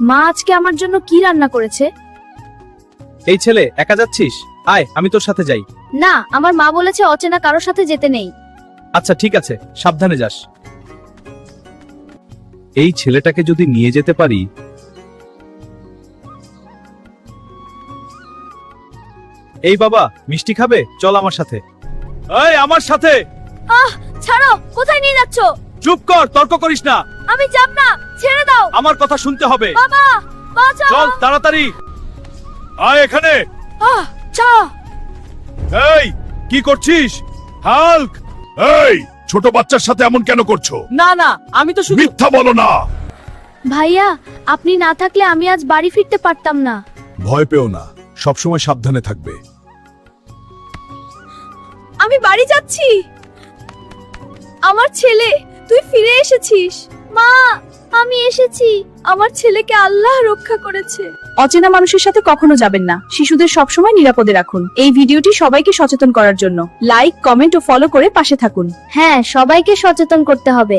মা আজকে আমার জন্য কি রান্না করেছে? এই ছেলে, একা যাচ্ছিস? আয়, আমি তোর সাথে যাই। না, আমার মা বলেছে অচেনা কারোর সাথে যেতে নেই। আচ্ছা ঠিক আছে, সাবধানে যাস। এই ছেলেটাকে যদি নিয়ে যেতে পারি। এই বাবা, মিষ্টি খাবে? চল আমার সাথে। এই আমার সাথে। ছাড়ো, কোথায় নিয়ে যাচ্ছো? চুপ কর, তর্ক করিস না। আমি যাব না, ছেড়ে দাও। আমার কথা শুনতে হবে। বাবা, বাঁচাও। চল তাড়াতাড়ি আয় এখানে। ছাড়ো। এই কি করছিস হাল্ক? এই ছোট বাচ্চার সাথে এমন কেন করছো? না না, আমি তো শুধু। মিথ্যা বলো না। ভাইয়া, আপনি না থাকলে আমি আজ বাড়ি ফিরতে পারতাম না। ভয় পেও না, সবসময় সাবধানে থাকবে। আমি বাড়ি যাচ্ছি। আমার ছেলে, তুই ফিরে এসেছিস। মা, আমি এসেছি। আমার ছেলেকে আল্লাহ রক্ষা করেছে। অচেনা মানুষের সাথে কখনো যাবেন না। শিশুদের সবসময় নিরাপদে রাখুন। এই ভিডিওটি সবাইকে সচেতন করার জন্য লাইক, কমেন্ট ও ফলো করে পাশে থাকুন। হ্যাঁ, সবাইকে সচেতন করতে হবে।